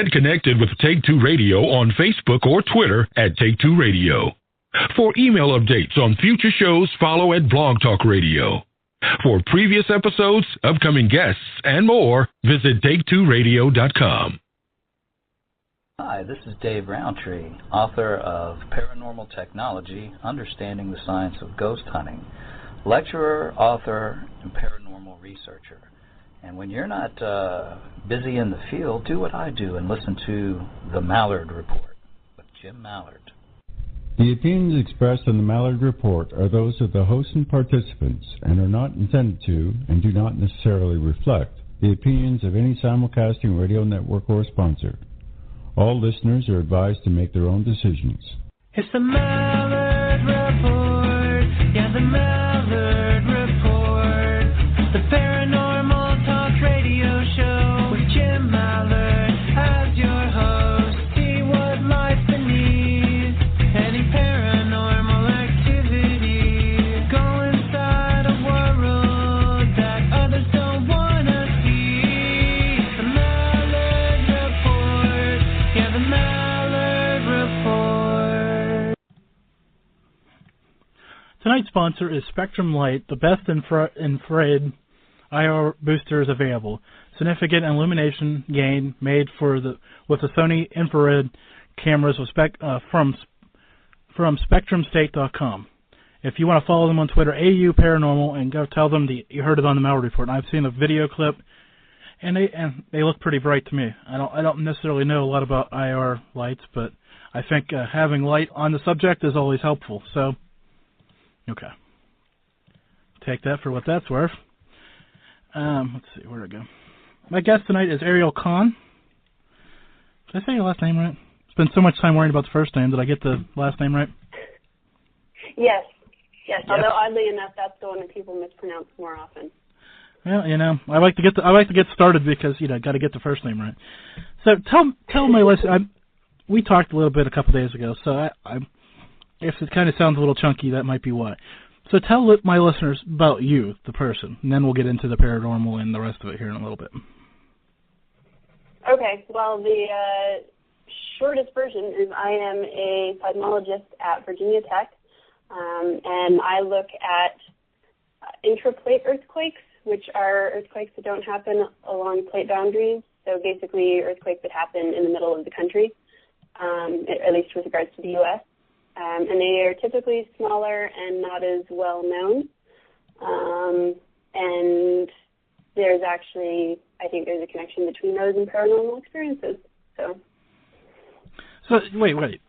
Get connected with Take Two Radio on Facebook or Twitter at Take Two Radio. For email updates on future shows, follow at Blog Talk Radio. For previous episodes, upcoming guests, and more, visit Take2Radio.com. Hi, this is Dave Roundtree, author of Paranormal Technology, Understanding the Science of Ghost Hunting, lecturer, author, and paranormal researcher. And when you're not busy in the field, do what I do and listen to the Mallard Report with Jim Mallard. The opinions expressed on the Mallard Report are those of the host and participants and are not intended to and do not necessarily reflect the opinions of any simulcasting radio network or sponsor. All listeners are advised to make their own decisions. It's the Mallard Report, yeah, the Mallard Report, the paranormal talk radio show with Jim Mallard as your host. See what lies beneath any paranormal activity. Go inside a world that others don't want to see. It's the Mallard Report, yeah, the Mallard Report. Tonight's sponsor is Spectrum Light, the best infrared IR boosters available. Significant illumination gain made with the Sony infrared cameras from SpectrumState.com. If you want to follow them on Twitter, AU Paranormal, and go tell them that you heard it on the Mallard Report. I've seen a video clip, and they look pretty bright to me. I don't necessarily know a lot about IR lights, but I think having light on the subject is always helpful. So, okay, take that for what that's worth. Let's see, where'd it go? My guest tonight is Ariel Conn. Did I say your last name right? Spent so much time worrying about the first name. Did I get the last name right? Yes. Although oddly enough, that's the one that people mispronounce more often. Well, I like to get started because got to get the first name right. So tell my listeners. We talked a little bit a couple days ago. So if it kind of sounds a little chunky, that might be why. So tell my listeners about you, the person, and then we'll get into the paranormal and the rest of it here in a little bit. Okay. Well, the shortest version is I am a seismologist at Virginia Tech, and I look at intraplate earthquakes, which are earthquakes that don't happen along plate boundaries, so basically earthquakes that happen in the middle of the country, at least with regards to the U.S., and they are typically smaller and not as well known, and there's actually, I think there's a connection between those and paranormal experiences, So wait.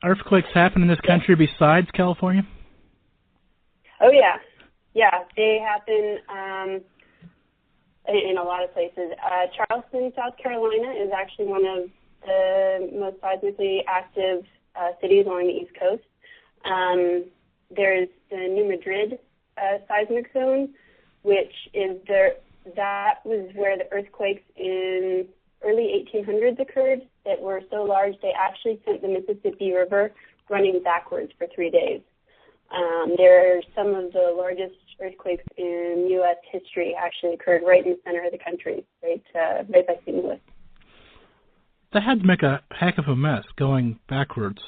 Earthquakes happen in this country besides California? Oh, yeah. Yeah, they happen in a lot of places. Charleston, South Carolina is actually one of the most seismically active cities along the East Coast. There's the New Madrid seismic zone, which is that was where the earthquakes in early 1800s occurred that were so large they actually sent the Mississippi River running backwards for 3 days. There are some of the largest earthquakes in U.S. history actually occurred right in the center of the country, right by St. Louis. That had to make a heck of a mess going backwards.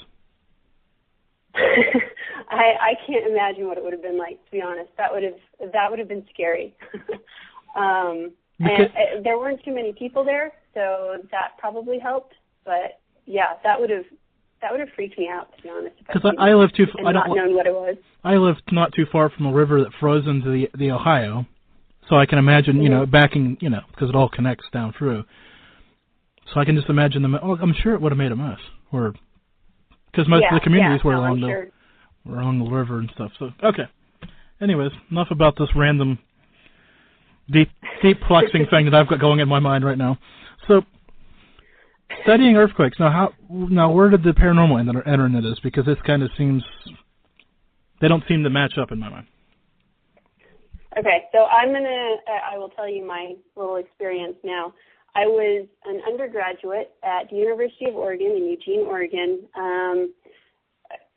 I can't imagine what it would have been like, to be honest. That would have been scary. And there weren't too many people there, so that probably helped. But yeah, that would have freaked me out, to be honest. Because I live too. I don't know what it was. I live not too far from a river that froze into the Ohio, so I can imagine backing because it all connects down through. So I can just imagine them. Oh, I'm sure it would have made a mess, because most of the communities were along the river and stuff. So okay. Anyways, enough about this random deep flexing thing that I've got going in my mind right now. So, studying earthquakes. Now where did the paranormal enter into this? Because this kind of seems, they don't seem to match up in my mind. Okay, so I will tell you my little experience now. I was an undergraduate at the University of Oregon in Eugene, Oregon,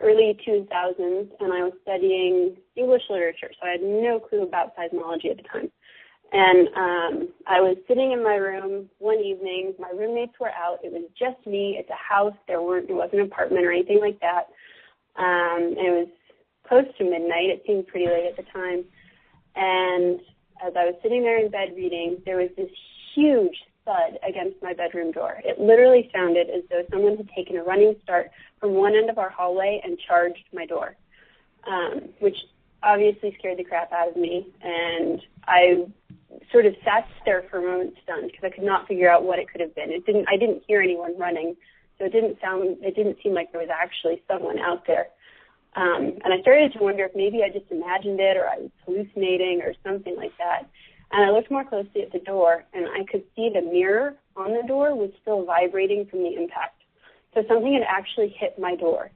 early 2000s, and I was studying English literature, so I had no clue about seismology at the time. And I was sitting in my room one evening. My roommates were out. It was just me. It's a house. It wasn't an apartment or anything like that. And it was close to midnight. It seemed pretty late at the time. And as I was sitting there in bed reading, there was this huge thud against my bedroom door. It literally sounded as though someone had taken a running start from one end of our hallway and charged my door, which obviously scared the crap out of me. And I sort of sat there for a moment stunned because I could not figure out what it could have been. I didn't hear anyone running, so it didn't seem like there was actually someone out there. And I started to wonder if maybe I just imagined it or I was hallucinating or something like that. And I looked more closely at the door, and I could see the mirror on the door was still vibrating from the impact. So something had actually hit my door.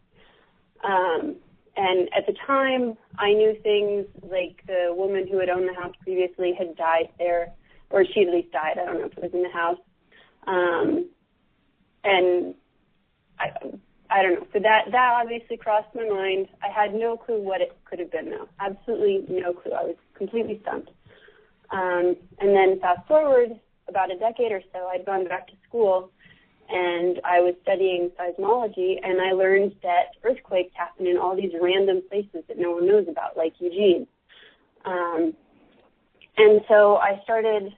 And at the time, I knew things like the woman who had owned the house previously had died there, or she at least died. I don't know if it was in the house. And I don't know. So that obviously crossed my mind. I had no clue what it could have been, though. Absolutely no clue. I was completely stumped. And then fast forward about a decade or so, I'd gone back to school, and I was studying seismology, and I learned that earthquakes happen in all these random places that no one knows about, like Eugene. And so I started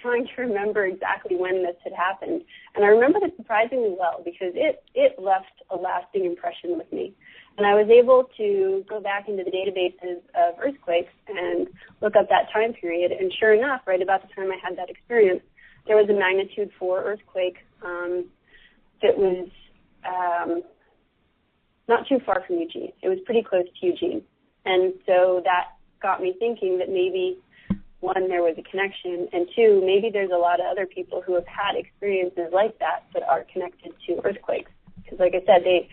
trying to remember exactly when this had happened. And I remember this surprisingly well because it left a lasting impression with me. And I was able to go back into the databases of earthquakes and look up that time period. And sure enough, right about the time I had that experience, there was a magnitude 4 earthquake that was not too far from Eugene. It was pretty close to Eugene. And so that got me thinking that maybe, one, there was a connection, and two, maybe there's a lot of other people who have had experiences like that are connected to earthquakes. Because like I said, they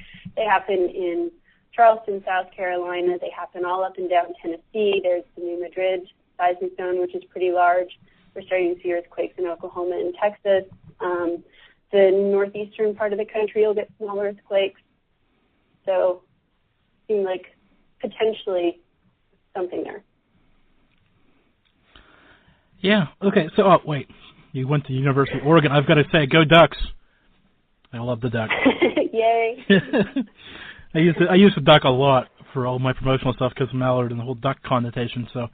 happen in Charleston, South Carolina. They happen all up and down Tennessee. There's the New Madrid seismic zone, which is pretty large. We're starting to see earthquakes in Oklahoma and Texas. The northeastern part of the country will get small earthquakes. So it seemed like potentially something there. Yeah. Okay. So, wait. You went to University of Oregon. I've got to say, go Ducks. I love the Ducks. Yay. I use the duck a lot for all my promotional stuff because of Mallard and the whole duck connotation. So,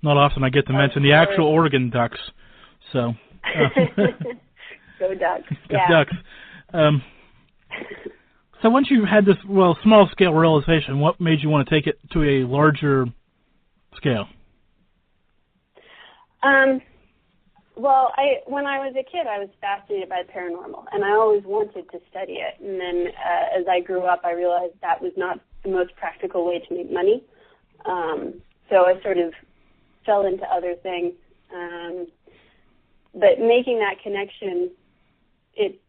not often I get to mention the actual Oregon Ducks. So. Go Ducks. Go Ducks. So once you had this, small-scale realization, what made you want to take it to a larger scale? When I was a kid, I was fascinated by the paranormal, and I always wanted to study it. And then as I grew up, I realized that was not the most practical way to make money. So I sort of fell into other things. But making that connection, it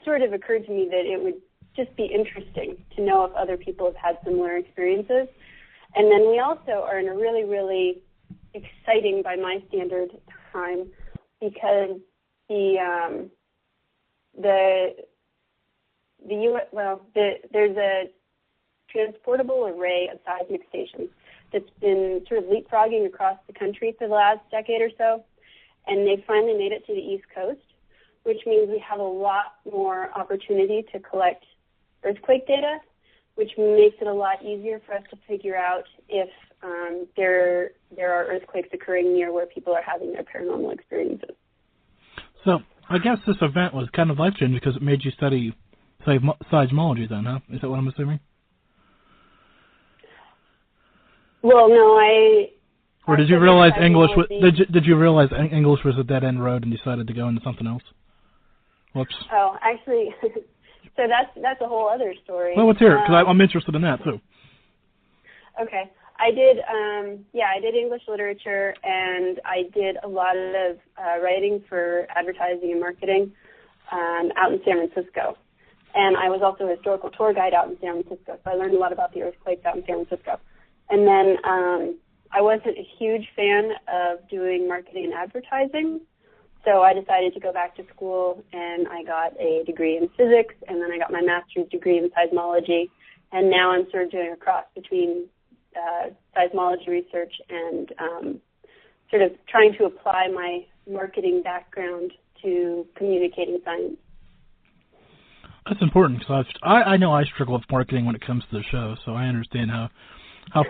sort of occurred to me that it would just be interesting to know if other people have had similar experiences. And then we also are in a really, really exciting, by my standard, time because there's a transportable array of seismic stations that's been sort of leapfrogging across the country for the last decade or so, and they finally made it to the East Coast, which means we have a lot more opportunity to collect earthquake data, which makes it a lot easier for us to figure out if there are earthquakes occurring near where people are having their paranormal experiences. So I guess this event was kind of life-changing because it made you study seismology then, huh? Is that what I'm assuming? Well, no, Or did you realize English was did you realize English was a dead-end road and decided to go into something else? Whoops. Oh, actually, so that's a whole other story. Well, let's hear it because I'm interested in that too. Okay. I did English literature, and I did a lot of writing for advertising and marketing out in San Francisco. And I was also a historical tour guide out in San Francisco, so I learned a lot about the earthquakes out in San Francisco. And then I wasn't a huge fan of doing marketing and advertising, so I decided to go back to school, and I got a degree in physics, and then I got my master's degree in seismology, and now I'm sort of doing a cross between seismology research and sort of trying to apply my marketing background to communicating science. That's important because I know I struggle with marketing when it comes to the show, so I understand how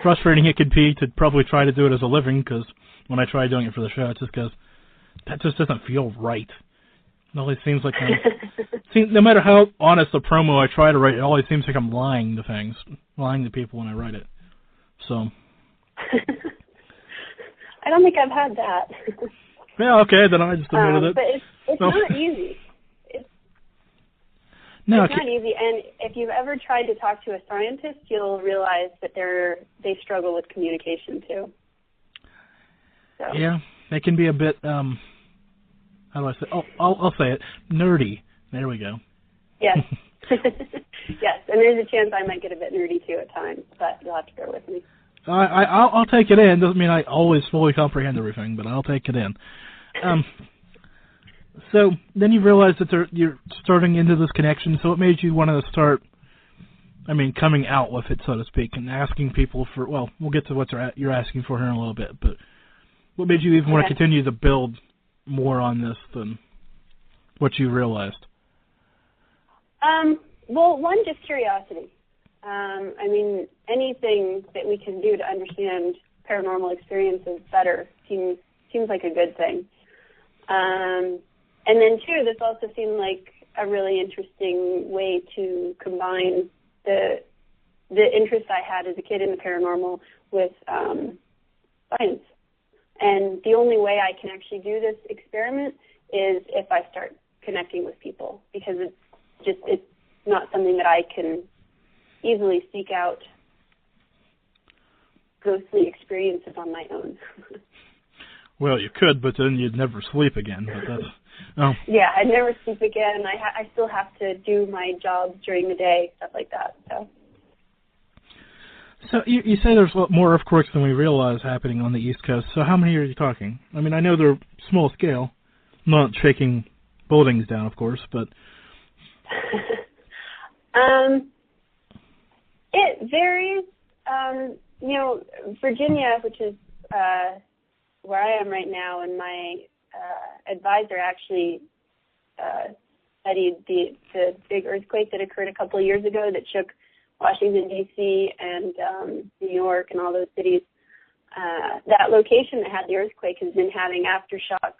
frustrating it could be to probably try to do it as a living, because when I try doing it for the show, it just goes, that just doesn't feel right. It always seems like no matter how honest a promo I try to write, it always seems like I'm lying to people when I write it. So. I don't think I've had that. Yeah, okay, then I just admitted it. But it's not easy. It's not easy, and if you've ever tried to talk to a scientist, you'll realize that they struggle with communication too. So. Yeah, they can be a bit, how do I say? Oh, I'll say it, nerdy. There we go. Yes. Yes, and there's a chance I might get a bit nerdy too at times, but you'll have to bear with me. I'll take it in. Doesn't mean I always fully comprehend everything, but I'll take it in. So then you realize that you're starting into this connection. So what made you want to start, coming out with it, so to speak, and asking people for, well, we'll get to what you're asking for here in a little bit, but what made you even want to continue to build more on this than what you realized? Well, one, just curiosity. Anything that we can do to understand paranormal experiences better seems like a good thing. And then two, this also seemed like a really interesting way to combine the interest I had as a kid in the paranormal with science. And the only way I can actually do this experiment is if I start connecting with people, because it's not something that I can easily seek out ghostly experiences on my own. Well, you could, but then you'd never sleep again. But that's, Yeah, I'd never sleep again. I still have to do my jobs during the day, stuff like that. So you say there's a lot more earthquakes than we realize happening on the East Coast. So how many are you talking? I know they're small scale, not shaking buildings down, of course, but... It varies. Virginia, which is where I am right now, and my advisor actually studied the big earthquake that occurred a couple of years ago that shook Washington, D.C. and New York and all those cities. That location that had the earthquake has been having aftershocks,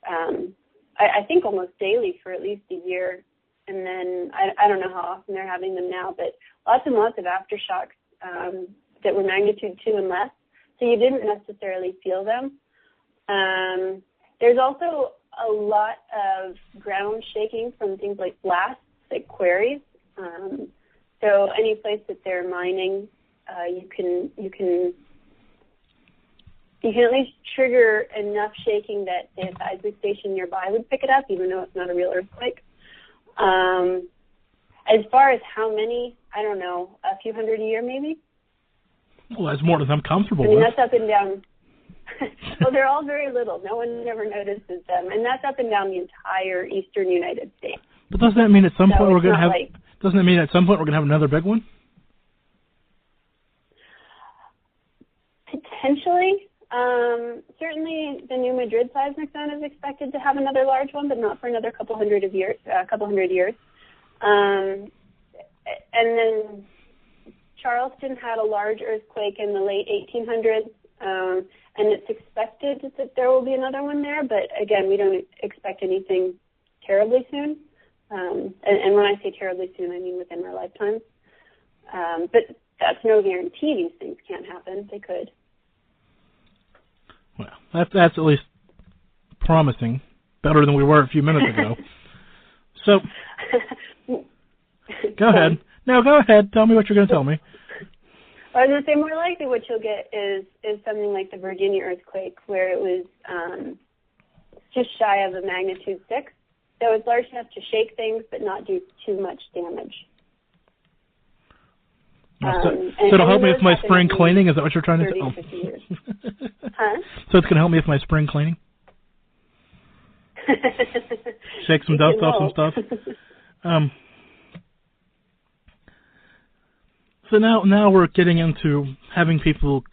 I think almost daily for at least a year. And then I don't know how often they're having them now, but lots and lots of aftershocks that were magnitude 2 and less. So you didn't necessarily feel them. There's also a lot of ground shaking from things like blasts, like quarries. So any place that they're mining, you can at least trigger enough shaking that the seismic station nearby would pick it up, even though it's not a real earthquake. As far as how many, I don't know, a few hundred a year maybe? Well, that's more than I'm comfortable with. That's up and down. Well, they're all very little. No one ever notices them. And that's up and down the entire eastern United States. But doesn't that mean at some point we're going to have... Doesn't it mean at some point we're going to have another big one? Potentially. Certainly the New Madrid seismic zone is expected to have another large one, but not for another couple hundred years. And then Charleston had a large earthquake in the late 1800s, and it's expected that there will be another one there, but again, we don't expect anything terribly soon. And when I say terribly soon, I mean within our lifetimes. But that's no guarantee these things can't happen. They could. Well, that's at least promising. Better than we were a few minutes ago. So, go ahead. No, go ahead. Tell me what you're going to tell me. I was going to say more likely what you'll get is something like the Virginia earthquake, where it was just shy of a magnitude 6. So it's large enough to shake things but not do too much damage. So it'll help me with my spring cleaning? Is that what you're trying to say? 50 years. Huh? So it's going to help me with my spring cleaning? Shake some dust off some stuff? So now we're getting into having people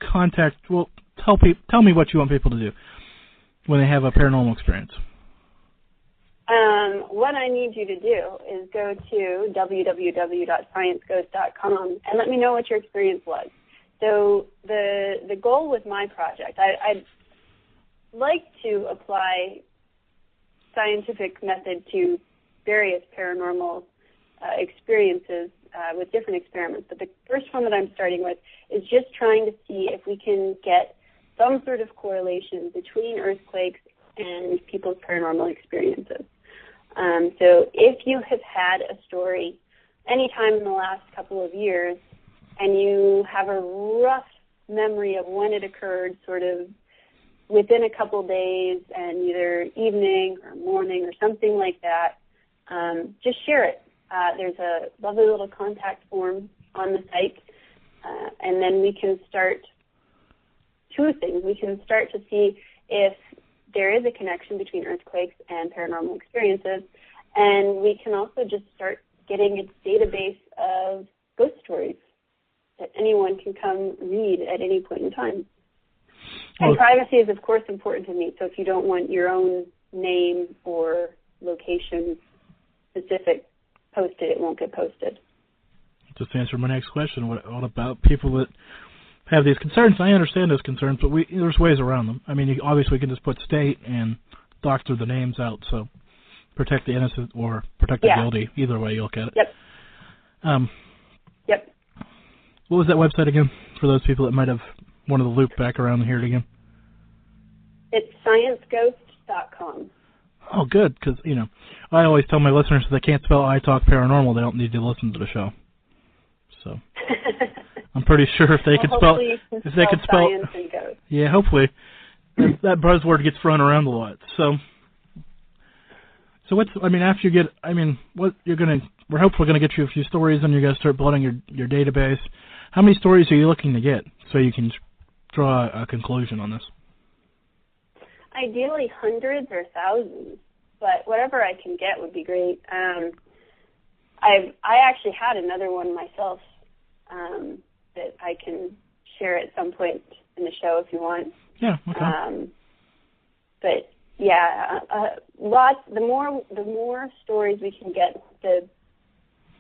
tell me what you want people to do when they have a paranormal experience. What I need you to do is go to www.scienceghost.com and let me know what your experience was. So the goal with my project, I'd like to apply scientific method to various paranormal experiences with different experiments. But the first one that I'm starting with is just trying to see if we can get some sort of correlation between earthquakes and people's paranormal experiences. So if you have had a story anytime in the last couple of years and you have a rough memory of when it occurred, sort of within a couple days and either evening or morning or something like that, just share it. There's a lovely little contact form on the site, and then we can start two things. We can start to see if there is a connection between earthquakes and paranormal experiences, and we can also just start getting a database of ghost stories that anyone can come read at any point in time. And privacy is, of course, important to me, so if you don't want your own name or location specific posted, it won't get posted. Just to answer my next question, what about people that have these concerns? I understand those concerns, but there's ways around them. I mean, you obviously can just put state and doctor the names out, so protect the innocent or protect the guilty. Either way you look at it. Yep. Yep. What was that website again for those people that might have wanted to loop back around and hear it again? It's scienceghost.com. Oh, good, because, I always tell my listeners if they can't spell I Talk Paranormal, they don't need to listen to the show. So I'm pretty sure if they could spell science and ghost. Yeah, hopefully that buzzword gets thrown around a lot. So after you get, we're hopefully going to get you a few stories, and you're going to start building your database. How many stories are you looking to get so you can draw a conclusion on this? Ideally hundreds or thousands, but whatever I can get would be great. I actually had another one myself that I can share at some point in the show if you want. Yeah, okay. But yeah, lots. The more stories we can get, the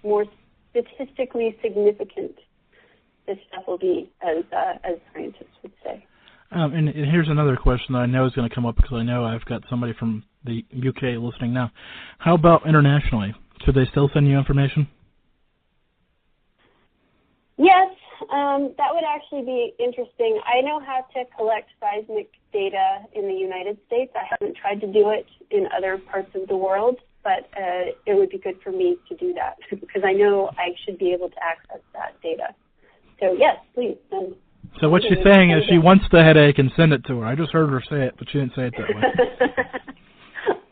more statistically significant this stuff will be, as scientists would say. And here's another question that I know is going to come up because I know I've got somebody from the UK listening now. How about internationally? Should they still send you information? Yes, that would actually be interesting. I know how to collect seismic data in the United States. I haven't tried to do it in other parts of the world, but it would be good for me to do that because I know I should be able to access that data. So yes, please send. So what she's saying is she wants the headache and send it to her. I just heard her say it, but she didn't say it that way.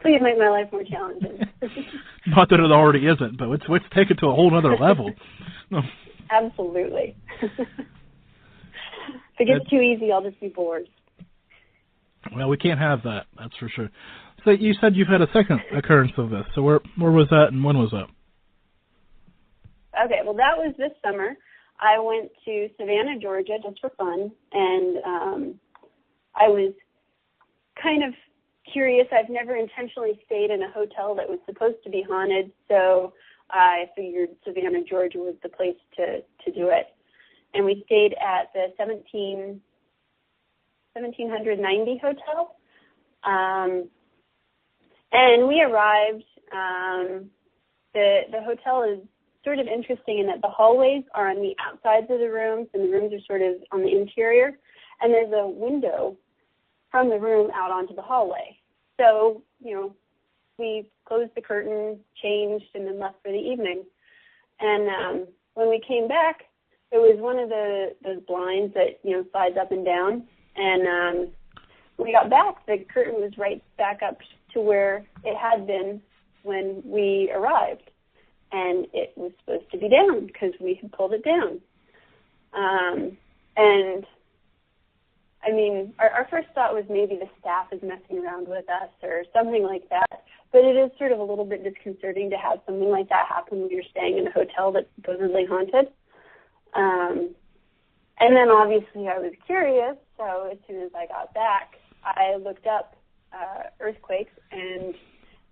Please make my life more challenging. Not that it already isn't, but let's take it to a whole other level. No. Absolutely. If it gets too easy, I'll just be bored. Well, we can't have that, that's for sure. So you said you've had a second occurrence of this. So where was that and when was that? Okay, well, that was this summer. I went to Savannah, Georgia, just for fun, and I was kind of curious. I've never intentionally stayed in a hotel that was supposed to be haunted, so I figured Savannah, Georgia was the place to do it. And we stayed at the 1790 Hotel. And we arrived. The hotel is sort of interesting in that the hallways are on the outsides of the rooms, and the rooms are sort of on the interior. And there's a window from the room out onto the hallway. So, we closed the curtain, changed, and then left for the evening. And when we came back, there was one of those blinds that, slides up and down. And when we got back, the curtain was right back up to where it had been when we arrived. And it was supposed to be down because we had pulled it down. Our first thought was maybe the staff is messing around with us or something like that. But it is sort of a little bit disconcerting to have something like that happen when you're staying in a hotel that's supposedly haunted. And then obviously I was curious, so as soon as I got back, I looked up earthquakes, and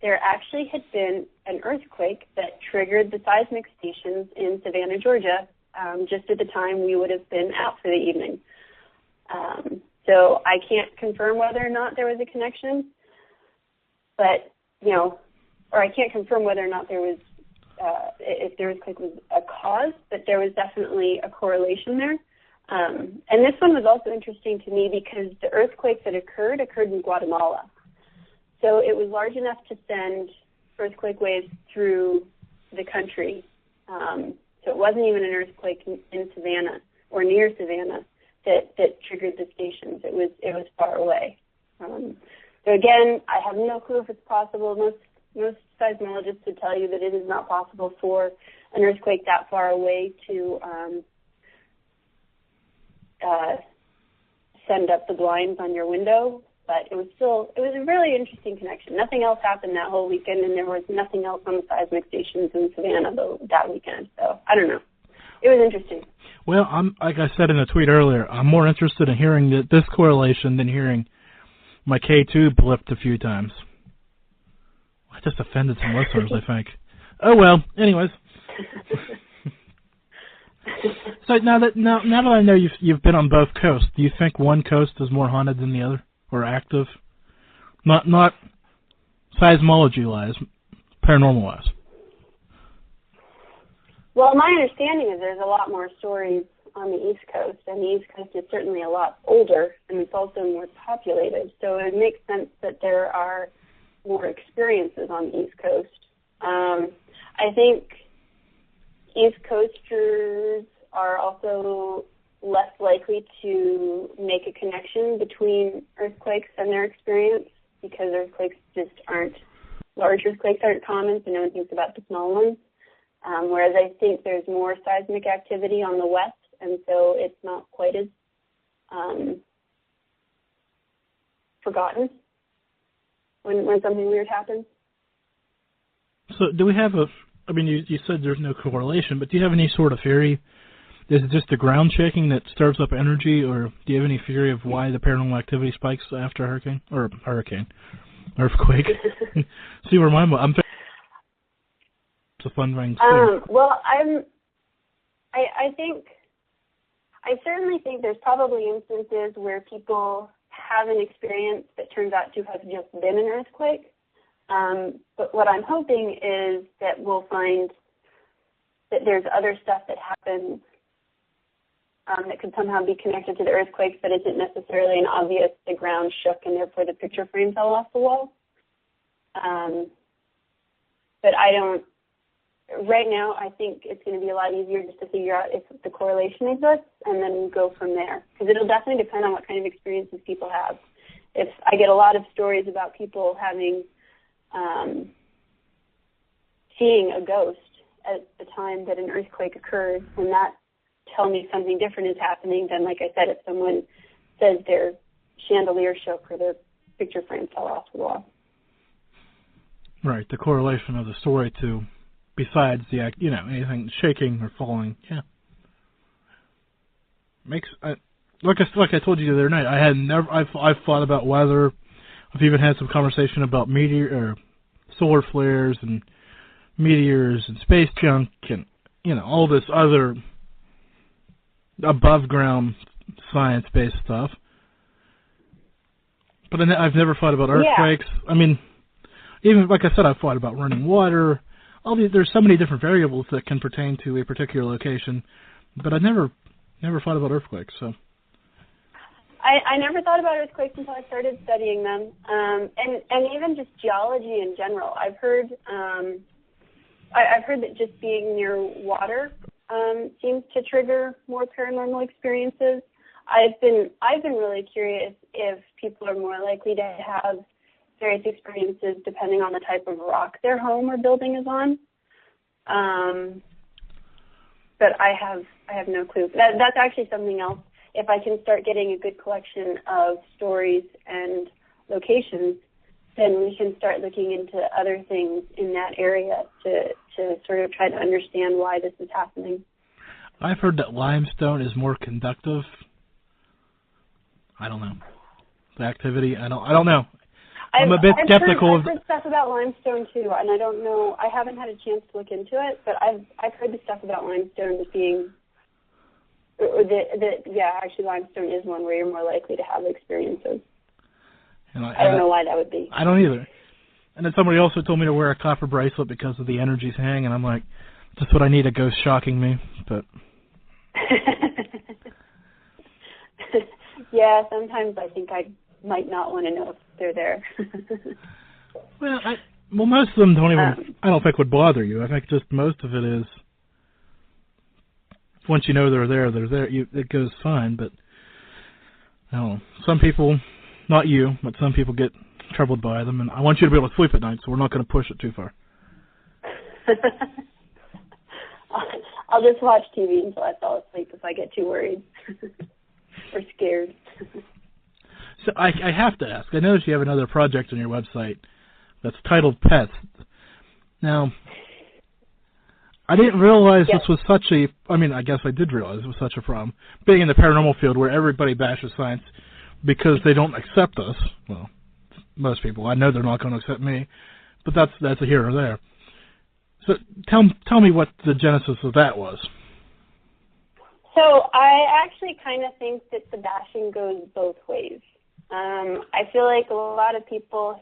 there actually had been an earthquake that triggered the seismic stations in Savannah, Georgia, just at the time we would have been out for the evening. So I can't confirm whether or not there was a connection, but, or I can't confirm whether or not there was, if the earthquake was a cause, but there was definitely a correlation there. And this one was also interesting to me because the earthquake that occurred in Guatemala. So it was large enough to send earthquake waves through the country. So it wasn't even an earthquake in Savannah or near Savannah that triggered the stations. It was far away. So again, I have no clue if it's possible. Most seismologists would tell you that it is not possible for an earthquake that far away to send up the blinds on your window. But it was a really interesting connection. Nothing else happened that whole weekend, and there was nothing else on the seismic stations in Savannah that weekend. So I don't know. It was interesting. Well, like I said in a tweet earlier, I'm more interested in hearing this correlation than hearing my K2 blipped a few times. I just offended some listeners, I think. Oh well. Anyways. So now that I know you've been on both coasts, do you think one coast is more haunted than the other, or active? Not seismology-wise, paranormal-wise. Well, my understanding is there's a lot more stories on the East Coast, and the East Coast is certainly a lot older, and it's also more populated. So it makes sense that there are more experiences on the East Coast. I think East Coasters are also less likely to make a connection between earthquakes and their experience because large earthquakes aren't common, so no one thinks about the small ones. Whereas I think there's more seismic activity on the west, and so it's not quite as forgotten when something weird happens. So do we have you said there's no correlation, but do you have any sort of theory? Is it just the ground shaking that stirs up energy, or do you have any theory of why the paranormal activity spikes after earthquake? See where I'm it's a fun thing. Well, I certainly think there's probably instances where people have an experience that turns out to have just been an earthquake. But what I'm hoping is that we'll find that there's other stuff that happens that could somehow be connected to the earthquakes, but isn't necessarily an obvious the ground shook and therefore the picture frame fell off the wall. But right now I think it's going to be a lot easier just to figure out if the correlation exists and then go from there. Because it'll definitely depend on what kind of experiences people have. If I get a lot of stories about people having seeing a ghost at the time that an earthquake occurs, and that tell me something different is happening than, like I said, if someone says their chandelier shook or their picture frame fell off the wall. Right, the correlation of the story to, besides the act, anything shaking or falling, yeah. Like I told you the other night, I've thought about weather. I've even had some conversation about solar flares and meteors and space junk and all this other above ground science-based stuff. But I've never thought about earthquakes. Yeah. Even like I said, I've thought about running water. There's so many different variables that can pertain to a particular location, but I never thought about earthquakes. So I never thought about earthquakes until I started studying them, and even just geology in general. I've heard that just being near water seems to trigger more paranormal experiences. I've been really curious if people are more likely to have various experiences depending on the type of rock their home or building is on. But I have no clue. That's actually something else. If I can start getting a good collection of stories and locations, then we can start looking into other things in that area to sort of try to understand why this is happening. I've heard that limestone is more conductive. I don't know. The activity, I don't know. I'm a bit skeptical. I've heard stuff about limestone too, and I don't know. I haven't had a chance to look into it, but I've heard the stuff about limestone as being, actually limestone is one where you're more likely to have experiences. And I don't know why that would be. I don't either. And then somebody also told me to wear a copper bracelet because of the energies hang, and I'm like, just what I need, a ghost shocking me, but. Yeah, sometimes I think I might not want to know if they're there. Well, most of them don't even, I don't think would bother you. I think just most of it is, once you know they're there, it goes fine, but I don't know. Some people, not you, but some people get troubled by them, and I want you to be able to sleep at night, so we're not going to push it too far. I'll just watch TV until I fall asleep if I get too worried or scared. So I have to ask. I noticed you have another project on your website that's titled Pets. Now, I didn't realize this was such a... I mean, I guess I did realize it was such a problem. Being in the paranormal field where everybody bashes science because they don't accept us. Well, most people. I know they're not going to accept me, but that's a here or there. So tell me what the genesis of that was. So I actually kind of think that the bashing goes both ways. I feel like a lot of people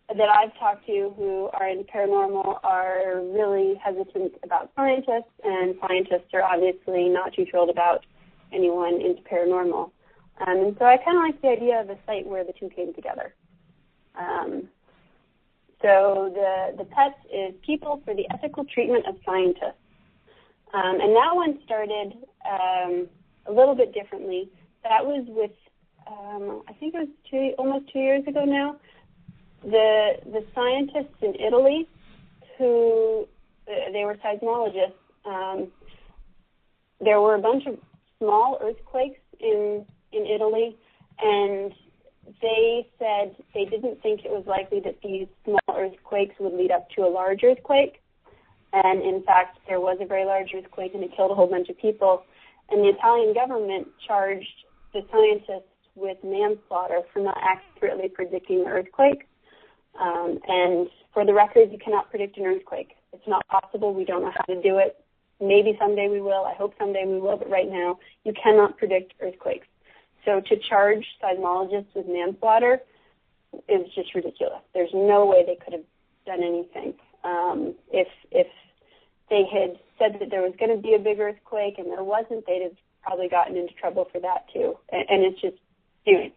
that I've talked to who are in paranormal are really hesitant about scientists, and scientists are obviously not too thrilled about anyone into paranormal. And so I kind of like the idea of a site where the two came together. So the PETS is People for the Ethical Treatment of Scientists. And that one started a little bit differently. That was with, I think it was almost 2 years ago now. The scientists in Italy, who they were seismologists. There were a bunch of small earthquakes in Italy, and they said they didn't think it was likely that these small earthquakes would lead up to a large earthquake. And in fact, there was a very large earthquake, and it killed a whole bunch of people. And the Italian government charged the scientists with manslaughter for not accurately predicting the earthquake. And for the record, you cannot predict an earthquake. It's not possible. We don't know how to do it. Maybe someday we will. I hope someday we will. But right now, you cannot predict earthquakes. So to charge seismologists with manslaughter is just ridiculous. There's no way they could have done anything. If they had said that there was going to be a big earthquake and there wasn't, they'd have probably gotten into trouble for that too. And it's just, anyway,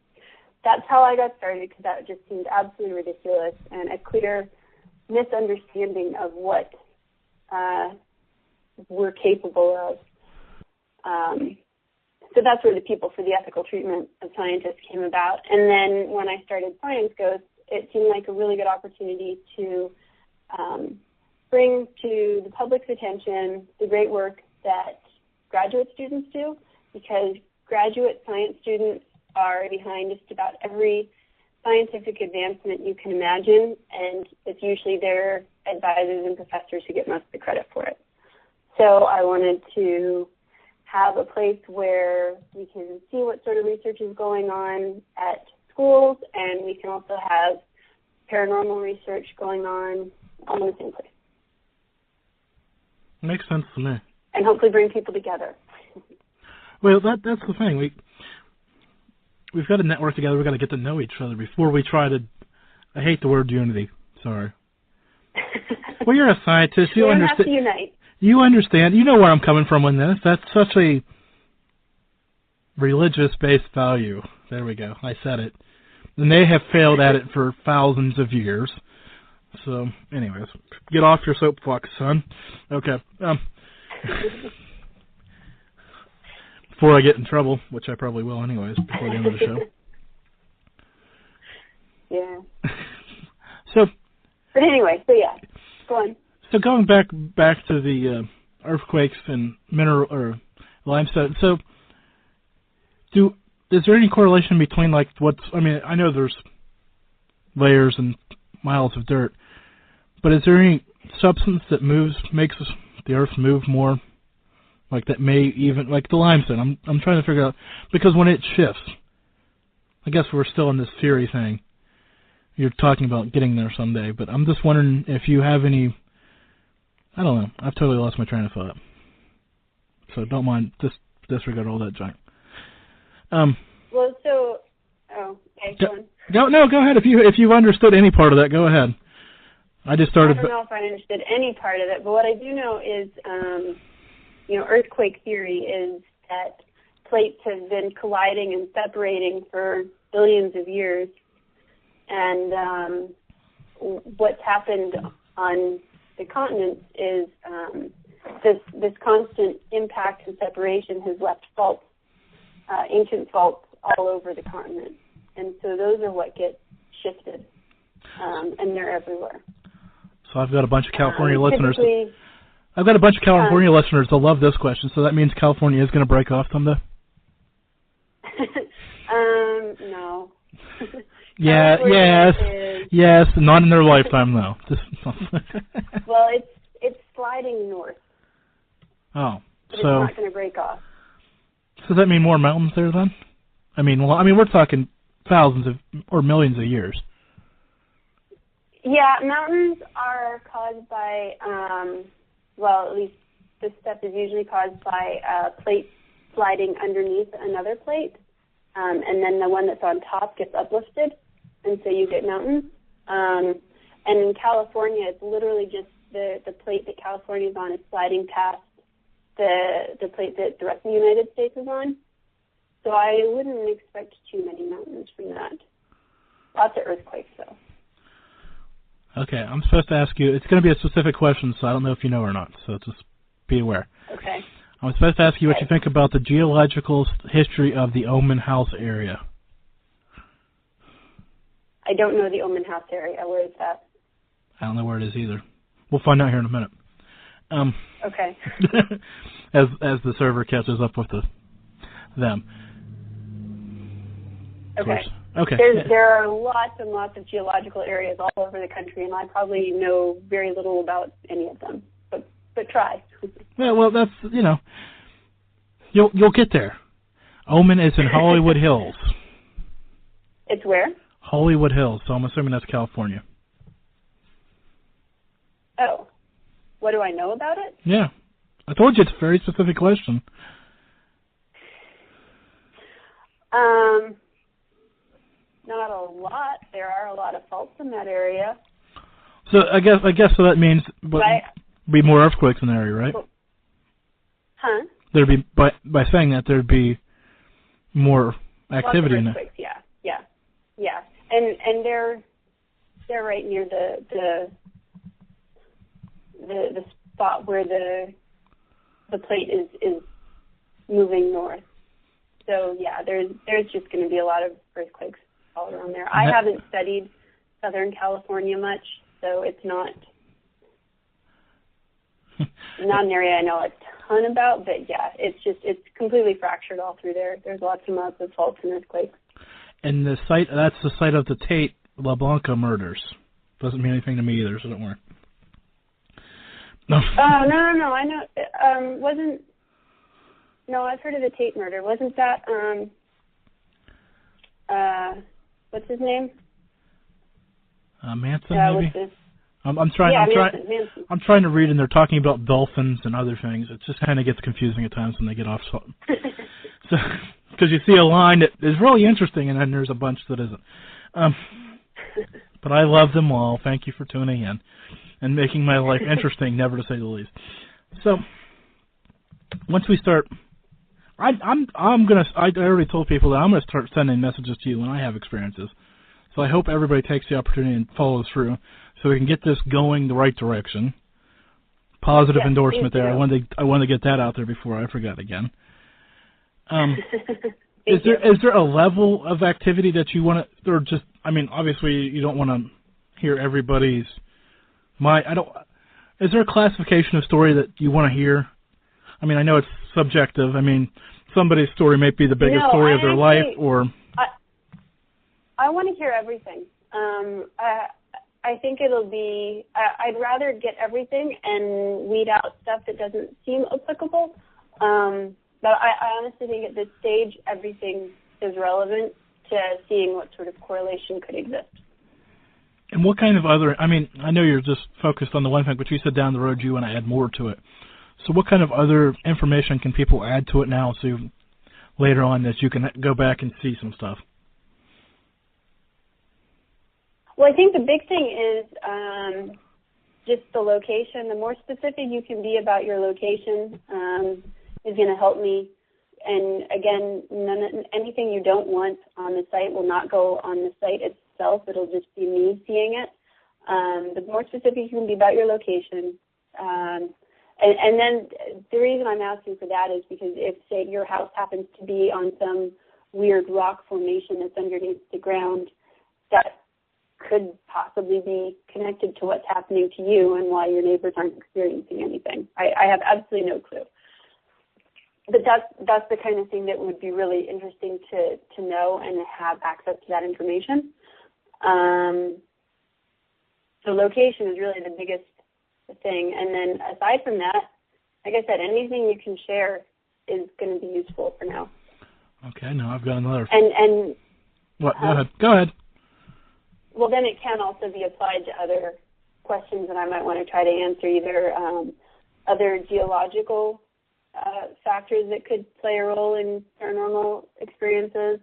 that's how I got started, because that just seemed absolutely ridiculous and a clear misunderstanding of what we're capable of. So that's where the People for the Ethical Treatment of Scientists came about. And then when I started Science Ghosts, it seemed like a really good opportunity to bring to the public's attention the great work that graduate students do, because graduate science students are behind just about every scientific advancement you can imagine, and it's usually their advisors and professors who get most of the credit for it. So I wanted to have a place where we can see what sort of research is going on at schools, and we can also have paranormal research going on all in the same place. Makes sense to me. And hopefully bring people together. Well, that's the thing. We've got to network together. We've got to get to know each other before we try to... I hate the word unity. Sorry. Well, you're a scientist. You understand. Have to unite. You understand. You know where I'm coming from on this. That's such a religious-based value. There we go. I said it. And they have failed at it for thousands of years. So, anyways, get off your soapbox, son. Okay. Before I get in trouble, which I probably will anyways, before the end of the show. Yeah. But anyway, yeah, go on. So going back to the earthquakes and mineral or limestone. So, is there any correlation between I know there's layers and miles of dirt, but is there any substance that makes the Earth move more like that may even, like the limestone. I'm trying to figure out, because when it shifts, I guess we're still in this theory thing. You're talking about getting there someday, but I'm just wondering if you have any, I don't know, I've totally lost my train of thought. So don't mind, just disregard all that junk. Well, so, okay, go on. Go ahead. If you've understood any part of that, go ahead. I just started. I don't know if I understood any part of it, but what I do know is, earthquake theory is that plates have been colliding and separating for billions of years, and what's happened on the continents is this constant impact and separation has left faults, ancient faults, all over the continent, and so those are what get shifted, and they're everywhere. So I've got a bunch of California listeners. I've got a bunch of California listeners that love this question. So that means California is going to break off someday? No. Yes, not in their lifetime though. Well, it's sliding north. Oh, but it's not going to break off. So does that mean more mountains there then? I mean, we're talking thousands of or millions of years. Yeah, mountains are caused by, at least this stuff is usually caused by a plate sliding underneath another plate, and then the one that's on top gets uplifted, and so you get mountains. And in California, it's literally just the plate that California is on is sliding past the plate that the rest of the United States is on. So I wouldn't expect too many mountains from that. Lots of earthquakes, though. Okay, I'm supposed to ask you, it's going to be a specific question, so I don't know if you know or not, so just be aware. Okay. I'm supposed to ask you what you think about the geological history of the Oman House area. I don't know the Oman House area. Where is that? I don't know where it is either. We'll find out here in a minute. Okay. as the server catches up with them. Okay. Okay. There are lots and lots of geological areas all over the country, and I probably know very little about any of them. But try. Well, that's you'll get there. Oman is in Hollywood Hills. It's where? Hollywood Hills. So I'm assuming that's California. Oh, what do I know about it? Yeah, I told you it's a very specific question. Not a lot. There are a lot of faults in that area. So I guess so that means be more earthquakes in the area, right? Huh? There'd be by saying that there'd be more activity in it. Yeah. And they're right near the spot where the plate is moving north. So yeah, there's just going to be a lot of earthquakes all around there. I haven't studied Southern California much, so it's not an area I know a ton about. But yeah, it's completely fractured all through there. There's lots and lots of faults and earthquakes. And that's the site of the Tate LaBlanca murders. Doesn't mean anything to me either, so don't worry. No. Oh no! I know. No, I've heard of the Tate murder. Wasn't that what's his name? Manson, maybe. I'm trying to read, and they're talking about dolphins and other things. It just kind of gets confusing at times when they get off. So, because you see a line that is really interesting, and then there's a bunch that isn't. But I love them all. Thank you for tuning in and making my life interesting, never to say the least. So, once we start, I already told people that I'm gonna start sending messages to you when I have experiences. So I hope everybody takes the opportunity and follows through, so we can get this going the right direction. Positive endorsement there. I wanted to get that out there before I forgot again. Is there a level of activity that you want to, or just? I mean, obviously you don't want to hear everybody's. Is there a classification of story that you want to hear? I mean, I know it's subjective. I mean, somebody's story may be the biggest story of their life, or. I want to hear everything. I think it'll be. I'd rather get everything and weed out stuff that doesn't seem applicable. But I honestly think at this stage, everything is relevant to seeing what sort of correlation could exist. And what kind of other, I mean, I know you're just focused on the one thing, but you said down the road you want to add more to it. So what kind of other information can people add to it now so later on that you can go back and see some stuff? Well, I think the big thing is just the location. The more specific you can be about your location is going to help me. And again, anything you don't want on the site will not go on the site itself. It'll just be me seeing it. The more specific you can be about your location. And then the reason I'm asking for that is because if, say, your house happens to be on some weird rock formation that's underneath the ground, that could possibly be connected to what's happening to you and why your neighbors aren't experiencing anything. I have absolutely no clue. But that's the kind of thing that would be really interesting to know and have access to that information. So location is really the biggest thing. And then aside from that, like I said, anything you can share is going to be useful for now. Okay, now I've got another. And what? Go ahead. Well, then it can also be applied to other questions that I might want to try to answer, either other geological factors that could play a role in paranormal experiences,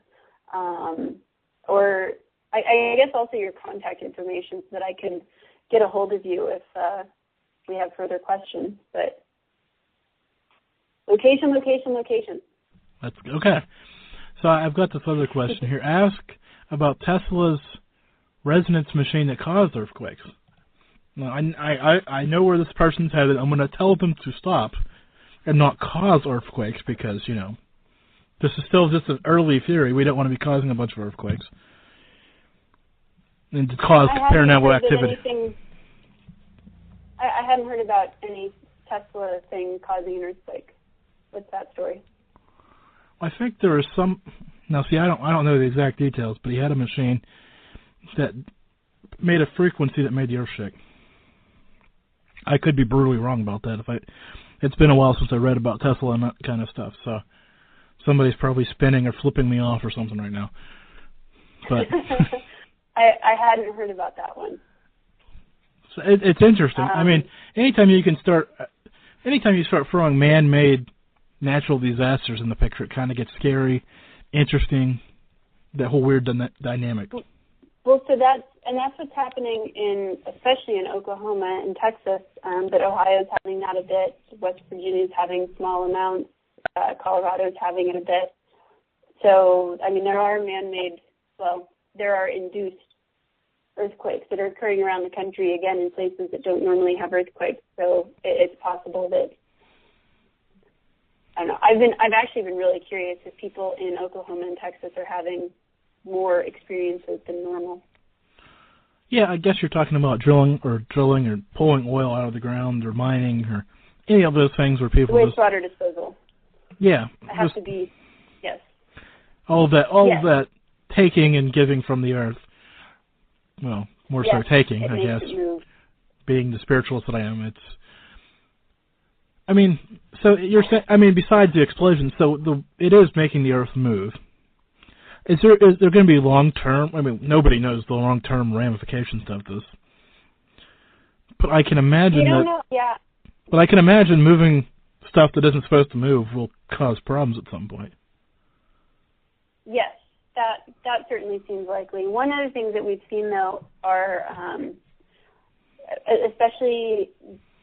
or I guess also your contact information so that I can get a hold of you if we have further questions. But location. That's okay. So I've got this other question here. Ask about Tesla's resonance machine that caused earthquakes. Now, I know where this person's headed. I'm going to tell them to stop and not cause earthquakes because, you know, this is still just an early theory. We don't want to be causing a bunch of earthquakes and to cause paranormal activity. I hadn't heard about any Tesla thing causing an earthquake. What's that story? I think there is some. Now, see, I don't know the exact details, but he had a machine that made a frequency that made the earth shake. I could be brutally wrong about that. It's been a while since I read about Tesla and that kind of stuff, so somebody's probably spinning or flipping me off or something right now. But I hadn't heard about that one. So it's interesting. I mean, anytime you start throwing man-made natural disasters in the picture, it kind of gets scary, interesting, that whole weird dynamic. Well, so that's what's happening especially in Oklahoma and Texas, but Ohio's having that a bit. West Virginia's having small amounts. Colorado's having it a bit. So, I mean, there are induced earthquakes that are occurring around the country, again, in places that don't normally have earthquakes. So it's possible that, I don't know, I've actually been really curious if people in Oklahoma and Texas are having more experiences than normal. Yeah, I guess you're talking about drilling or pulling oil out of the ground or mining or any of those things where people wastewater disposal. Yeah. It has to be, yes. All of that taking and giving from the earth. Well, more so taking, I guess. Being the spiritualist that I am, so you're saying, besides the explosion, so it is making the earth move. Is there going to be long-term, nobody knows the long-term ramifications of this. But I can imagine But I can imagine moving stuff that isn't supposed to move will cause problems at some point. Yes, that certainly seems likely. One of the things that we've seen, though, are, especially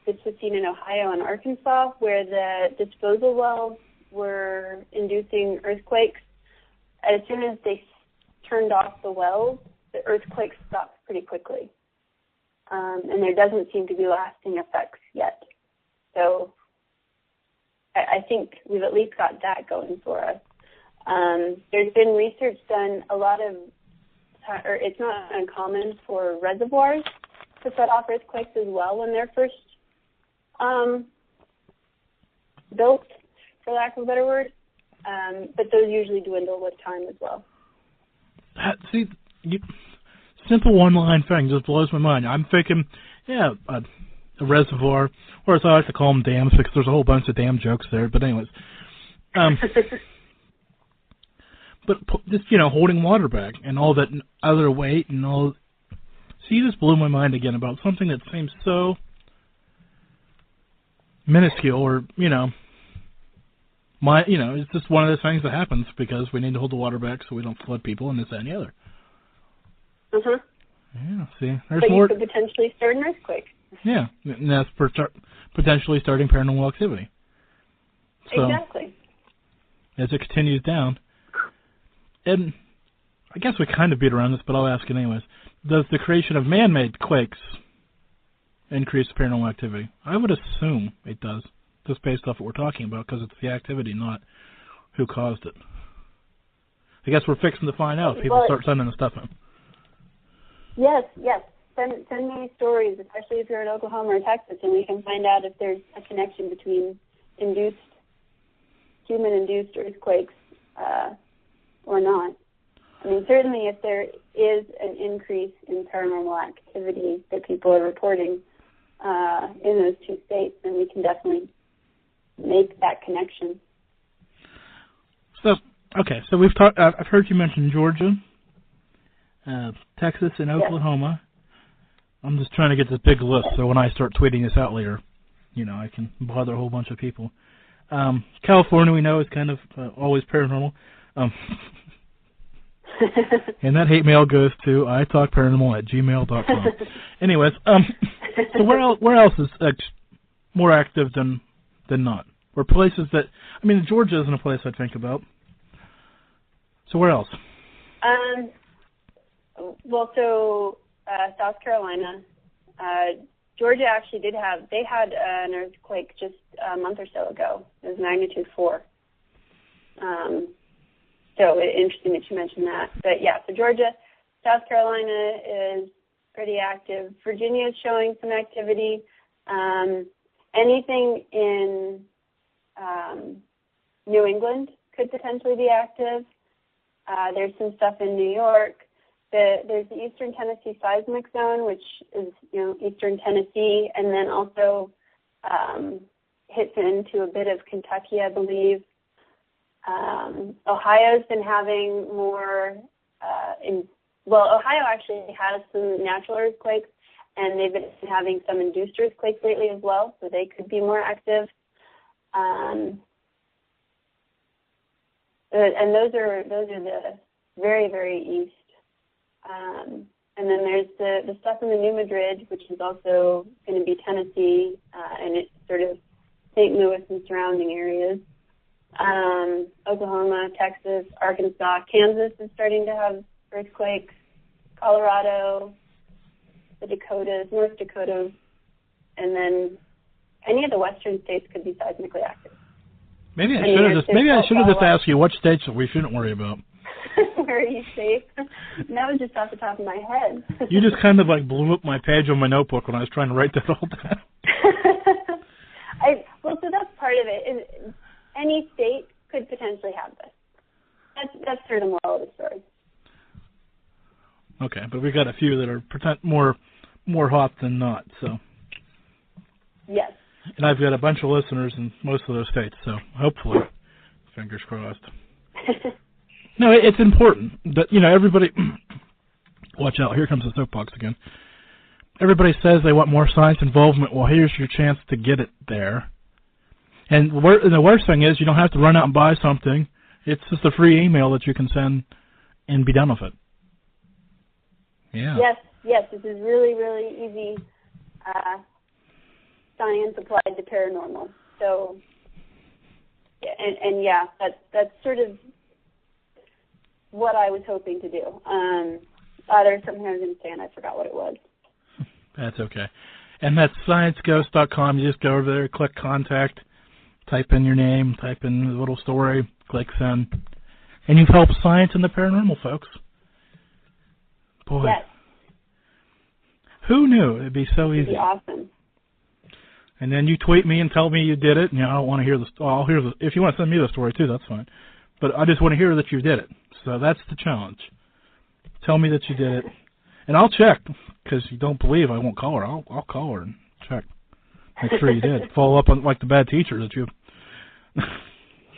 this was seen in Ohio and Arkansas, where the disposal wells were inducing earthquakes. As soon as they turned off the wells, the earthquakes stopped pretty quickly. And there doesn't seem to be lasting effects yet. So I think we've at least got that going for us. There's been research done it's not uncommon for reservoirs to set off earthquakes as well when they're first built, for lack of a better word. But those usually dwindle with time as well. Simple one-line thing just blows my mind. I'm thinking, a reservoir, or as I like to call them, dams, because there's a whole bunch of dam jokes there. But anyways, but just holding water back and all that other weight and all. See, you just blew my mind again about something that seems so minuscule, or it's just one of those things that happens because we need to hold the water back so we don't flood people and this, that, and the other. Uh-huh. Yeah, see, there's but more. You could potentially start an earthquake. Yeah, and that's potentially starting paranormal activity. So, exactly. As it continues down, and I guess we kind of beat around this, but I'll ask it anyways. Does the creation of man-made quakes increase paranormal activity? I would assume it does, just based off what we're talking about, because it's the activity, not who caused it. I guess we're fixing to find out if people start sending the stuff in. Yes. Send me stories, especially if you're in Oklahoma or Texas, and we can find out if there's a connection between human-induced earthquakes or not. I mean, certainly if there is an increase in paranormal activity that people are reporting in those two states, then we can definitely make that connection. So we've talked. I've heard you mention Georgia, Texas, and Oklahoma. I'm just trying to get this big list, so when I start tweeting this out later, I can bother a whole bunch of people. California, we know, is kind of always paranormal. And that hate mail goes to italkparanormal@gmail.com. Anyways, so where else is more active than not? Or places that, Georgia isn't a place I'd think about. So where else? South Carolina, Georgia actually they had an earthquake just a month or so ago. It was magnitude 4. So interesting that you mentioned that. But yeah, so Georgia, South Carolina is pretty active. Virginia is showing some activity. Anything in New England could potentially be active. There's some stuff in New York. There's the Eastern Tennessee seismic zone, which is Eastern Tennessee, and then also hits into a bit of Kentucky, I believe. Ohio's been having more. Ohio actually has some natural earthquakes, and they've been having some induced earthquakes lately as well, so they could be more active. And those are the very, very east. And then there's the stuff in the New Madrid, which is also going to be Tennessee, and it's sort of St. Louis and surrounding areas. Oklahoma, Texas, Arkansas, Kansas is starting to have earthquakes. Colorado, the Dakotas, North Dakota, and then any of the western states could be seismically active. Maybe I should have just asked you what states we shouldn't worry about. Where are you safe? That was just off the top of my head. You just kind of blew up my page on my notebook when I was trying to write that all down. So that's part of it. Any state could potentially have this. That's sort of the moral of the story. Okay, but we've got a few that are more hot than not, so. Yes. And I've got a bunch of listeners in most of those states, so hopefully, fingers crossed. No, it's important that, everybody, watch out, here comes the soapbox again. Everybody says they want more science involvement. Well, here's your chance to get it there. And the worst thing is you don't have to run out and buy something. It's just a free email that you can send and be done with it. Yeah. Yes, this is really, really easy science applied to paranormal. So, and yeah, that's sort of what I was hoping to do. There's something I was going to say, and I forgot what it was. That's okay. And that's scienceghost.com. You just go over there, click contact, type in your name, type in the little story, click send. And you've helped science and the paranormal, folks. Boy. Yes. Who knew it'd be so easy? It'd be awesome. And then you tweet me and tell me you did it. And I don't want to hear I'll hear if you want to send me the story too, that's fine. But I just want to hear that you did it. So that's the challenge. Tell me that you did it. And I'll check, because you don't believe I won't call her. I'll call her and check. I'm sure you did. Follow up on like the bad teacher that you.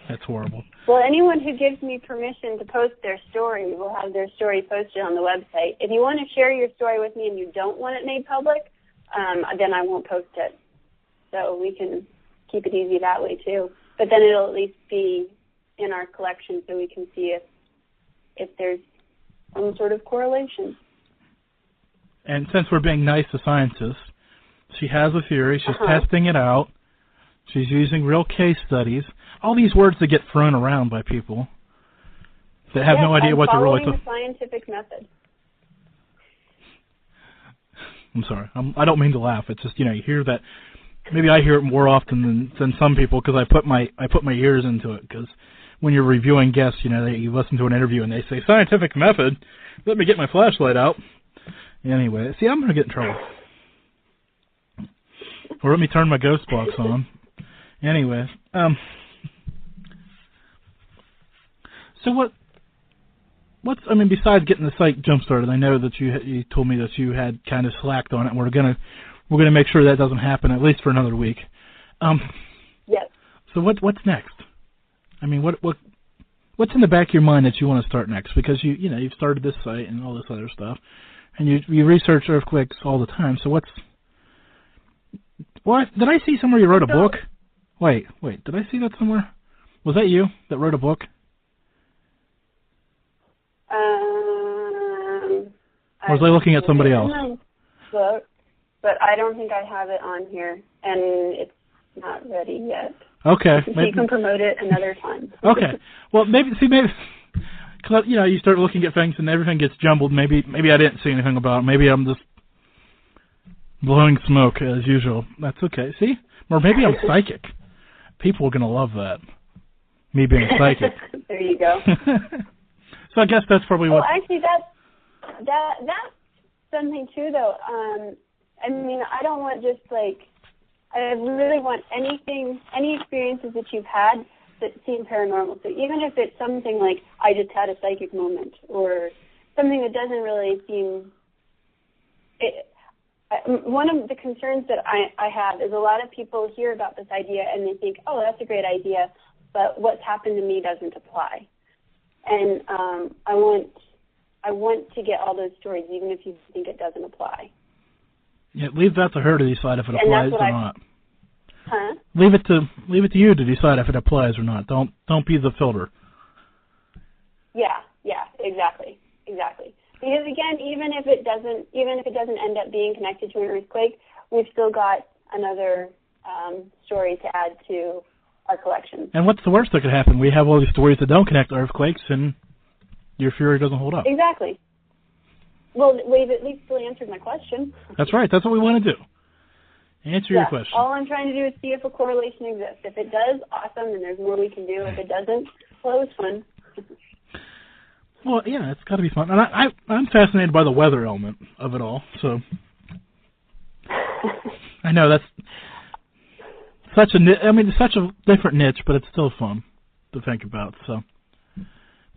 That's horrible. Well, anyone who gives me permission to post their story will have their story posted on the website. If you want to share your story with me and you don't want it made public, then I won't post it. So we can keep it easy that way too. But then it'll at least be in our collection so we can see if there's some sort of correlation. And since we're being nice to scientists, she has a theory. She's testing it out. She's using real case studies. All these words that get thrown around by people that have no idea what they're really talking about. Following the scientific method. I'm sorry. I don't mean to laugh. It's just, you hear that. Maybe I hear it more often than some people because I put my ears into it. Because when you're reviewing guests, you listen to an interview and they say scientific method. Let me get my flashlight out. Anyway, see, I'm gonna get in trouble. Or let me turn my ghost box on. Anyway, so what's besides getting the site jump started? I know that you told me that you had kind of slacked on it. And we're gonna make sure that doesn't happen at least for another week. Yes. So what's next? What's in the back of your mind that you want to start next? Because you've started this site and all this other stuff, and you research earthquakes all the time. So what? Did I see somewhere you wrote a book? Wait, did I see that somewhere? Was that you that wrote a book? Or was I looking at somebody else? Book, but I don't think I have it on here, and it's not ready yet. Okay. You can promote it another time. Okay. Well, maybe, because you start looking at things and everything gets jumbled. Maybe I didn't see anything about it. Maybe I'm just blowing smoke as usual. That's okay. See? Or maybe I'm psychic. People are going to love that. Me being psychic. There you go. So I guess that's probably what... Well, actually, that's something, too, though. I don't want just, I really want any experiences that you've had that seem paranormal. So even if it's something like, I just had a psychic moment, or something that doesn't really seem... One of the concerns that I have is a lot of people hear about this idea and they think, oh, that's a great idea, but what's happened to me doesn't apply. And I want to get all those stories, even if you think it doesn't apply. Yeah, leave that to her to decide if it applies or not. Huh? Leave it to you to decide if it applies or not. Don't be the filter. Yeah, exactly. Because again, even if it doesn't end up being connected to an earthquake, we've still got another story to add to our collection. And what's the worst that could happen? We have all these stories that don't connect to earthquakes, and your theory doesn't hold up. Exactly. Well, we've at least still answered my question. That's right. That's what we want to do. Answer your question. All I'm trying to do is see if a correlation exists. If it does, awesome, and there's more we can do. If it doesn't, well, it's fun. Well, yeah, it's got to be fun. And I'm fascinated by the weather element of it all. So I know that's such a different niche, but it's still fun to think about. So,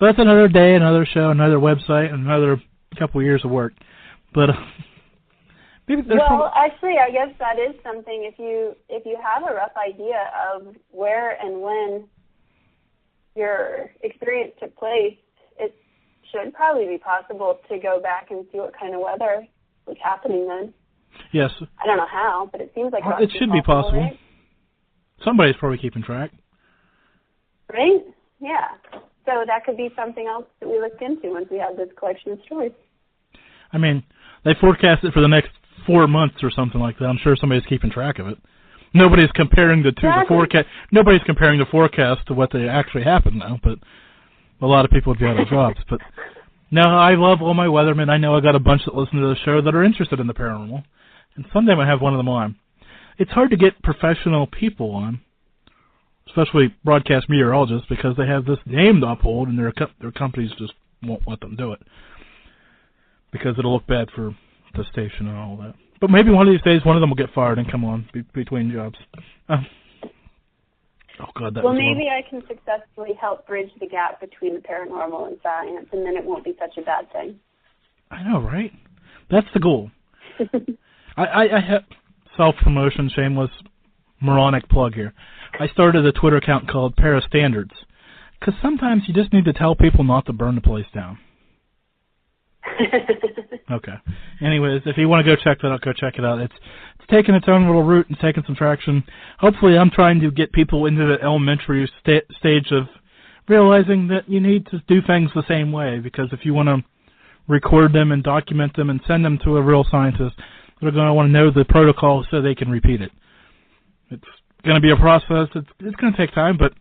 but that's another day, another show, another website, another couple of years of work. But maybe there's actually, I guess that is something. If you have a rough idea of where and when your experience took place, it should probably be possible to go back and see what kind of weather was happening then. Yes. I don't know how, but it seems like it should be possible. Right? Somebody's probably keeping track. Right? Yeah. So that could be something else that we looked into once we have this collection of stories. I mean, they forecast it for the next 4 months or something like that. I'm sure somebody's keeping track of it. Nobody's comparing the forecast. Nobody's comparing the forecast to what they actually happen now, but a lot of people would be out of jobs. But no, I love all my weathermen. I know I got a bunch that listen to the show that are interested in the paranormal, and someday I might have one of them on. It's hard to get professional people on, especially broadcast meteorologists, because they have this name to uphold, and their companies just won't let them do it because it'll look bad for the station and all that. But maybe one of these days, one of them will get fired and come on between jobs. Oh God, that. Well, maybe I can successfully help bridge the gap between the paranormal and science, and then it won't be such a bad thing. I know, right? That's the goal. I have self-promotion, shameless moronic plug here. I started a Twitter account called Parastandards, because sometimes you just need to tell people not to burn the place down. Okay. Anyways, if you want to go check that out, go check it out. It's taking its own little route and taking some traction. Hopefully I'm trying to get people into the elementary stage of realizing that you need to do things the same way, because if you want to record them and document them and send them to a real scientist, they're going to want to know the protocol so they can repeat it. It's going to be a process. It's going to take time, but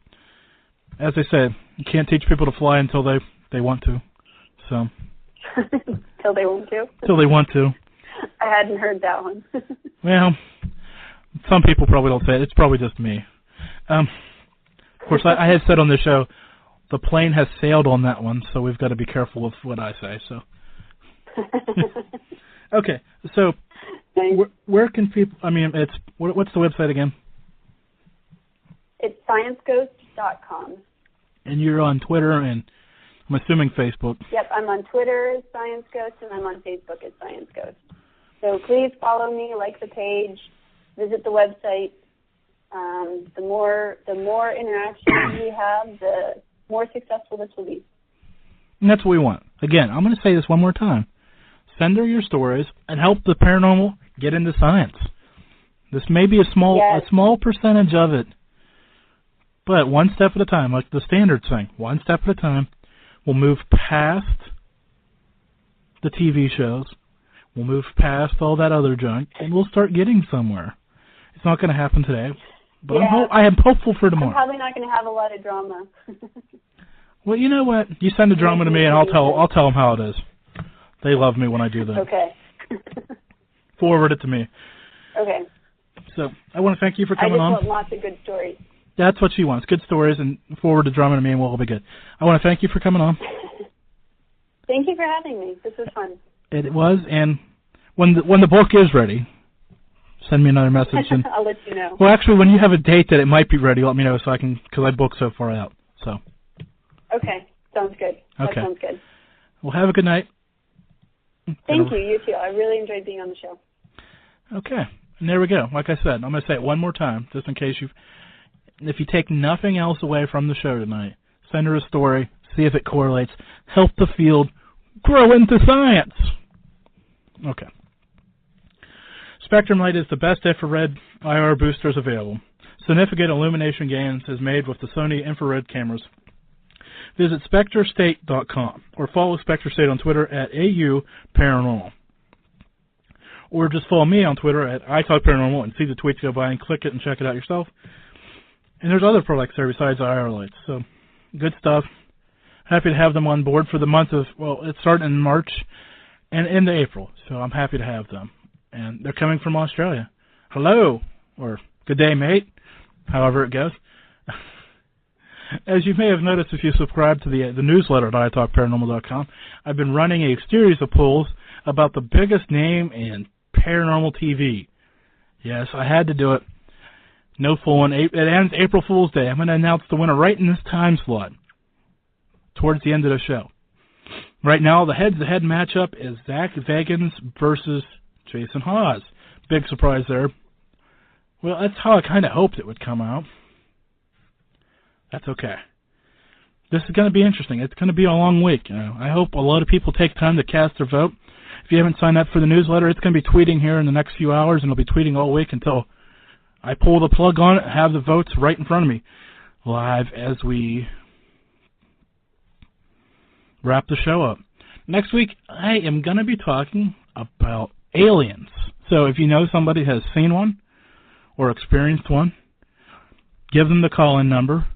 as I said, you can't teach people to fly until they want to. So. Till they want to? Till they want to. I hadn't heard that one. Well, some people probably don't say it. It's probably just me. Of course, I had said on the show, the plane has sailed on that one, so we've got to be careful with what I say. So, okay. So, where can people? I mean, what's the website again? It's scienceghost.com. And you're on Twitter and I'm assuming Facebook. Yep, I'm on Twitter as Science Ghost, and I'm on Facebook as Science Ghost. So please follow me, like the page, visit the website. The more interactions we have, the more successful this will be. And that's what we want. Again, I'm going to say this one more time. Send her your stories and help the paranormal get into science. This may be a small percentage of it, but one step at a time, like the standards thing. One step at a time. We'll move past the TV shows. We'll move past all that other junk, and we'll start getting somewhere. It's not going to happen today, but I am hopeful for tomorrow. I'm probably not going to have a lot of drama. Well, you know what? You send the drama to me, and I'll tell them how it is. They love me when I do that. Okay. Forward it to me. Okay. So I want to thank you for coming on. I just want lots of good stories. That's what she wants. Good stories, and forward the drama to me, and we'll all be good. I want to thank you for coming on. Thank you for having me. This was fun. It was, and when the book is ready, send me another message. And, I'll let you know. Well, actually, when you have a date that it might be ready, let me know so I can, because I booked so far out. So. Okay. Sounds good. That sounds good. Well, have a good night. Thank you. You too. I really enjoyed being on the show. Okay. And there we go. Like I said, I'm going to say it one more time, just in case if you take nothing else away from the show tonight, send her a story, see if it correlates, help the field grow into science. Okay. Spectrum Light is the best infrared IR boosters available. Significant illumination gains is made with the Sony infrared cameras. Visit SpectreState.com or follow SpectreState on Twitter at AUParanormal. Or just follow me on Twitter at iTalkParanormal and see the tweets go by and click it and check it out yourself. And there's other products there besides IR lights. So, good stuff. Happy to have them on board for the month of, it's starting in March and into April. So I'm happy to have them. And they're coming from Australia. Hello, or good day, mate, however it goes. As you may have noticed if you subscribe to the newsletter at iTalkParanormal.com, I've been running a series of polls about the biggest name in paranormal TV. Yes, I had to do it. No fooling. It ends April Fool's Day. I'm going to announce the winner right in this time slot, towards the end of the show. Right now, the head-to-head matchup is Zach Vagans versus Jason Hawes. Big surprise there. Well, that's how I kind of hoped it would come out. That's okay. This is going to be interesting. It's going to be a long week. I hope a lot of people take time to cast their vote. If you haven't signed up for the newsletter, it's going to be tweeting here in the next few hours, and it'll be tweeting all week until I pull the plug on it and have the votes right in front of me, live as we wrap the show up. Next week, I am going to be talking about aliens. So if you know somebody has seen one or experienced one, give them the call-in number.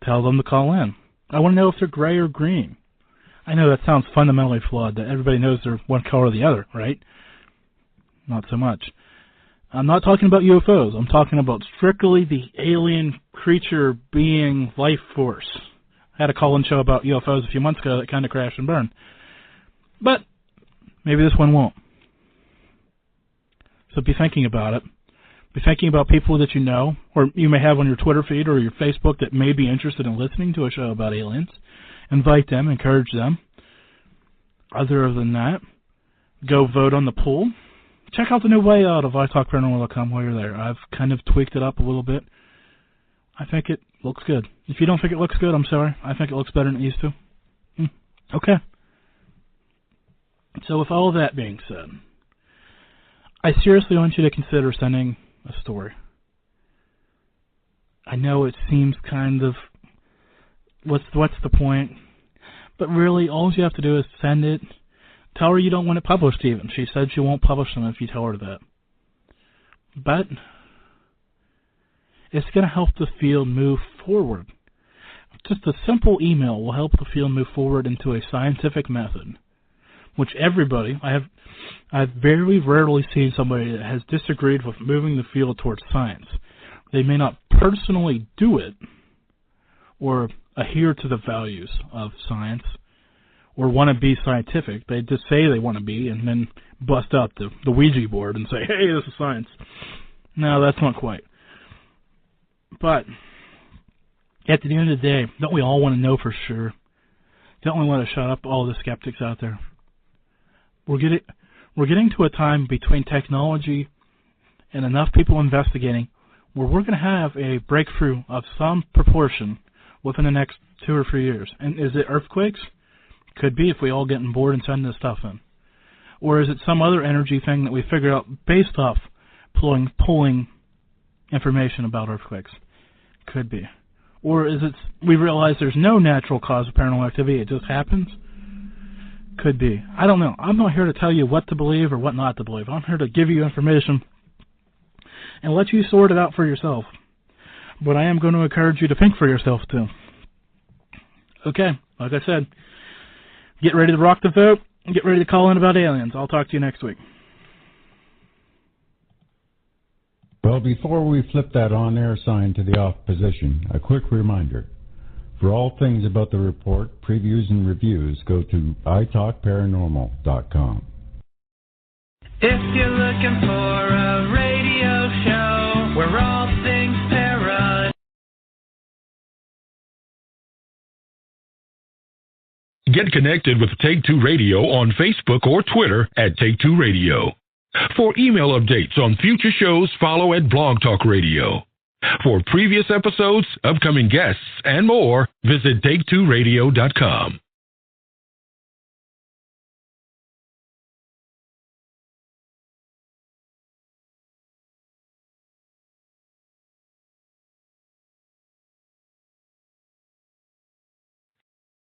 Tell them to call in. I want to know if they're gray or green. I know that sounds fundamentally flawed, that everybody knows they're one color or the other, right? Not so much. I'm not talking about UFOs. I'm talking about strictly the alien creature being life force. I had a call-in show about UFOs a few months ago that kind of crashed and burned. But maybe this one won't. So be thinking about it. Be thinking about people that you know, or you may have on your Twitter feed or your Facebook that may be interested in listening to a show about aliens. Invite them, encourage them. Other than that, go vote on the poll. check out the new layout of italkparanormal.com while you're there. I've kind of tweaked it up a little bit. I think it looks good. If you don't think it looks good, I'm sorry. I think it looks better than it used to. Okay. So with all of that being said, I seriously want you to consider sending a story. I know it seems kind of, what's the point? But really, all you have to do is send it. Tell her you don't want it published even. She said she won't publish them if you tell her that. But it's going to help the field move forward. Just a simple email will help the field move forward into a scientific method, which everybody, I've very rarely seen somebody that has disagreed with moving the field towards science. They may not personally do it or adhere to the values of science or want to be scientific. They just say they want to be and then bust out the Ouija board and say, hey, this is science. No, that's not quite. But at the end of the day, don't we all want to know for sure? Don't we want to shut up all the skeptics out there? We're getting to a time between technology and enough people investigating where we're going to have a breakthrough of some proportion within the next 2 or 3 years. And is it earthquakes? Could be if we all get on board and send this stuff in. Or is it some other energy thing that we figure out based off pulling information about earthquakes? Could be. Or is it we realize there's no natural cause of paranormal activity, it just happens? Could be. I don't know. I'm not here to tell you what to believe or what not to believe. I'm here to give you information and let you sort it out for yourself. But I am going to encourage you to think for yourself, too. Okay, like I said, get ready to rock the vote and get ready to call in about aliens. I'll talk to you next week. Well, before we flip that on-air sign to the off position, a quick reminder. For all things about the report, previews, and reviews, go to italkparanormal.com. If you're looking for a radio show where all things para. Get connected with Take Two Radio on Facebook or Twitter at Take Two Radio. For email updates on future shows, follow at Blog Talk Radio. For previous episodes, upcoming guests, and more, visit take2radio.com.